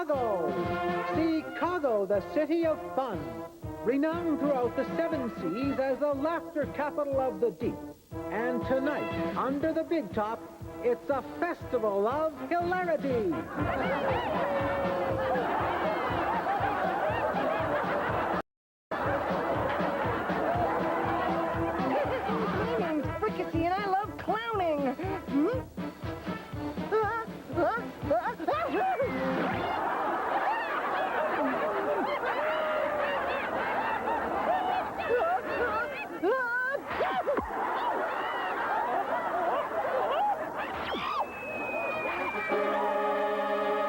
Chicago. Chicago, the city of fun. Renowned throughout the 7 seas as the laughter capital of the deep. And tonight, under the big top, it's a festival of hilarity. My name's Fricassee, and I love clowning. Hmm?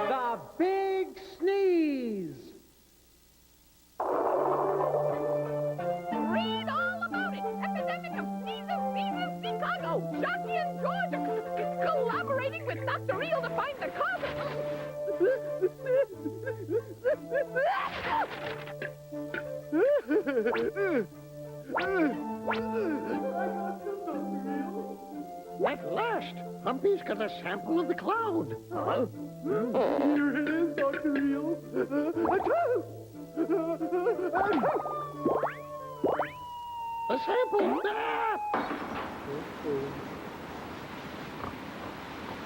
The Big Sneeze. Read all about it. Epidemic of sneezes, sneezes, Chicago. Sharky and George are collaborating with Dr. Eel to find the cause. At last, Humpy's got a sample of the cloud. Huh? Here it is, Dr. Eel. A sample.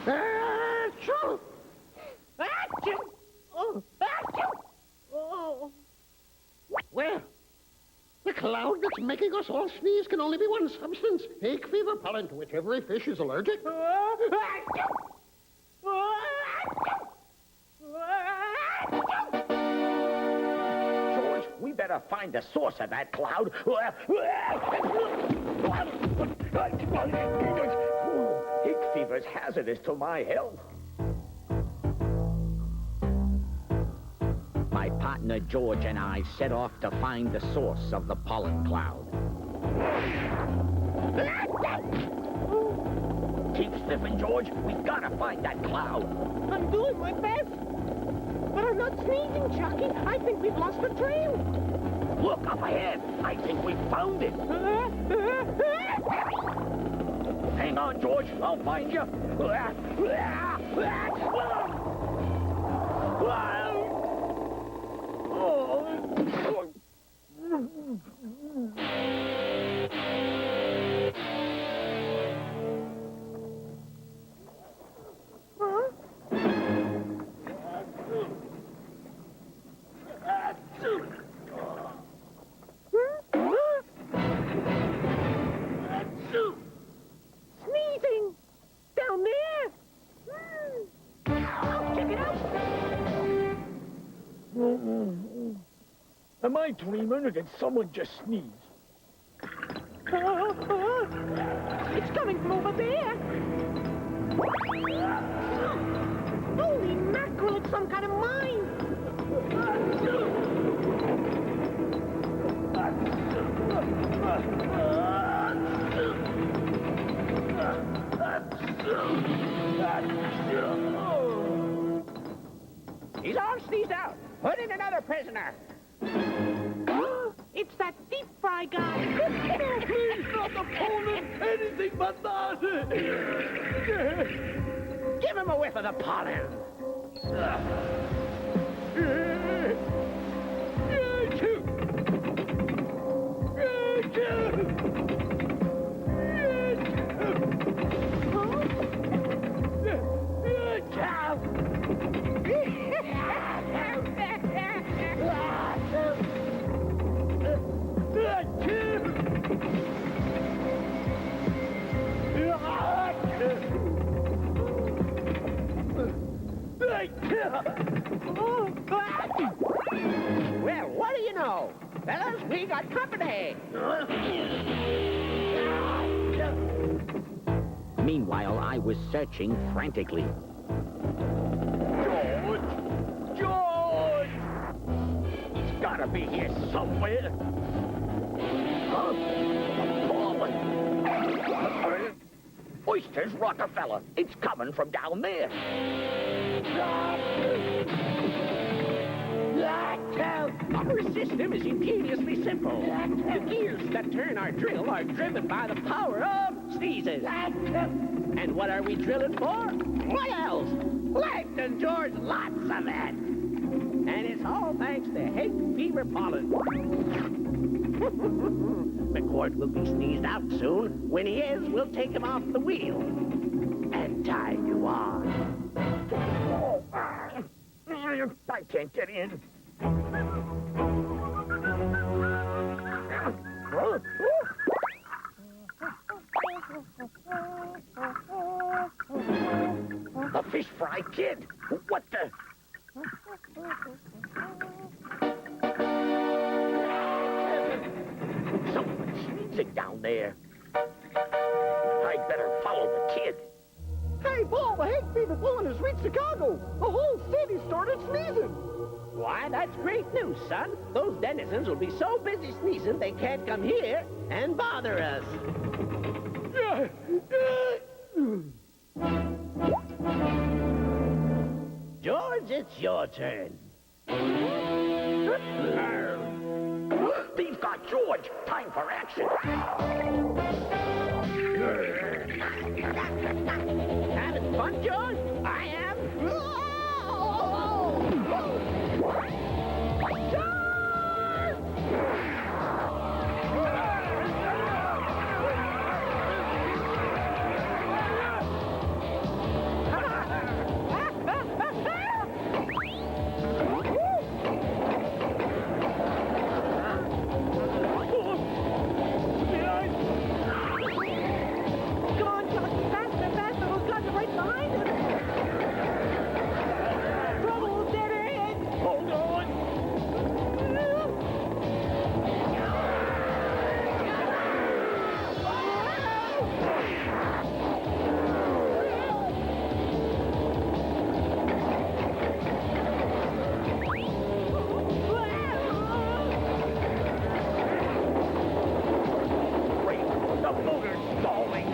Achoo! Achoo! Oh, achoo! Oh. Well, the cloud that's making us all sneeze can only be one substance. Hay fever pollen, to which every fish is allergic. George, we better find the source of that cloud. Hay fever's hazardous to my health. My partner George and I set off to find the source of the pollen cloud. Keep sniffing, George. We've got to find that cloud. I'm doing my best. But I'm not sneezing, Sharky. I think we've lost the trail. Look up ahead. I think we found it. Hang on, George. I'll find you. Sneezing! Down there! I'll check it out! Am I dreaming or did someone just sneeze? It's coming from over there! Holy mackerel, it's some kind of mine! He's all sneezed out. Put in another prisoner. It's that deep fry guy! Oh, please, not the pollen, anything but that. Give him a whiff of the pollen. Well, what do you know? Fellas, we got company. Meanwhile, I was searching frantically. George! He's gotta be here somewhere. Huh? Pollen. Oysters, Rockefeller. It's coming from down there. Our system is ingeniously simple. The gears that turn our drill are driven by the power of sneezes. And what are we drilling for? What else? Plankton, George, lots of it. And it's all thanks to hay fever pollen. McCourt will be sneezed out soon. When he is, we'll take him off the wheel and tie you on. I can't get in. A fish fry kid? What the? Someone's sneezing down there. I'd better follow the kid. Hey, Paul, the hay fever pollen has reached Chicago. The whole city started sneezing. Why, that's great news, son. Those denizens will be so busy sneezing they can't come here and bother us. George, it's your turn. They've got George. Time for action. Having fun, George? I am. Come on, Jockey, faster, faster. Those guys are right behind us. Trouble, dead ahead. Hold on. Wait, the motor's stalling.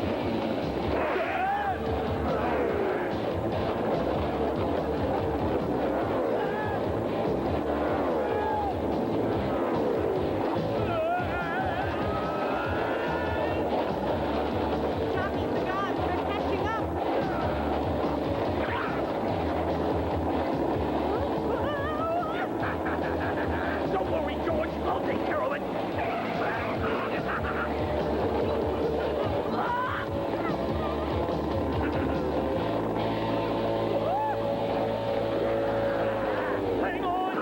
Jockey, the guys, they're catching up. Don't worry, George. I'll take care of it. Hang on.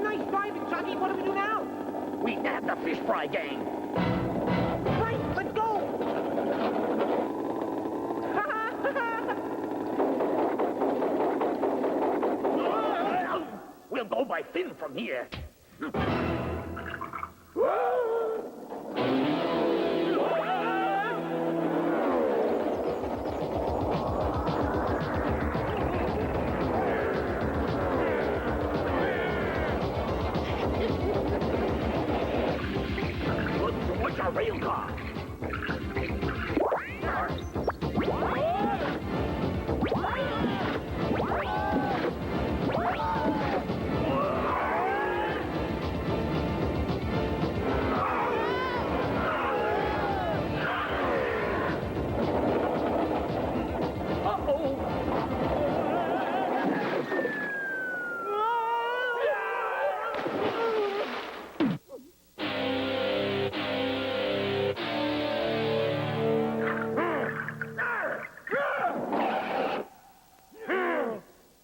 Nice driving, Jockey. What do we do now? We nabbed the fish fry gang. Right, let's go. We'll go by fin from here. Look, George, a rail car.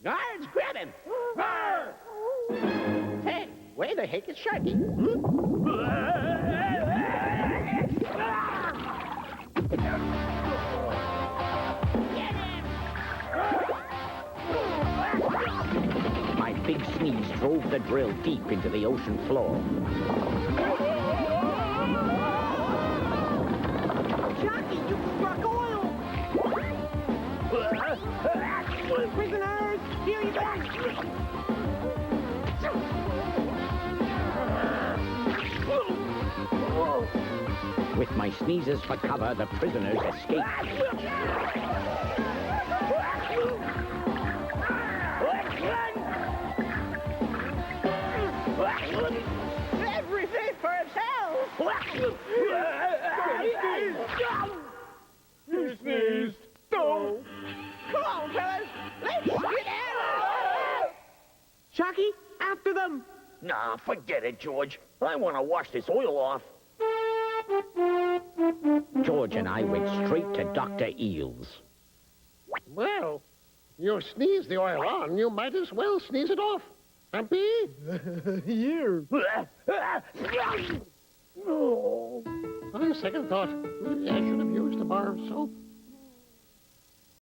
Guards, grab him. Hey, where the heck is Sharky? My big sneeze drove the drill deep into the ocean floor. Jockey, you struck oil. Prisoners, here you go. With my sneezes for cover, the prisoners escaped. Everything for itself. He sneezed. them. Nah, forget it, George. I want to wash this oil off. George and I went straight to Dr. Eels. Well, you sneeze the oil on, you might as well sneeze it off. Happy? Here. On second thought, maybe I should have used a bar of soap.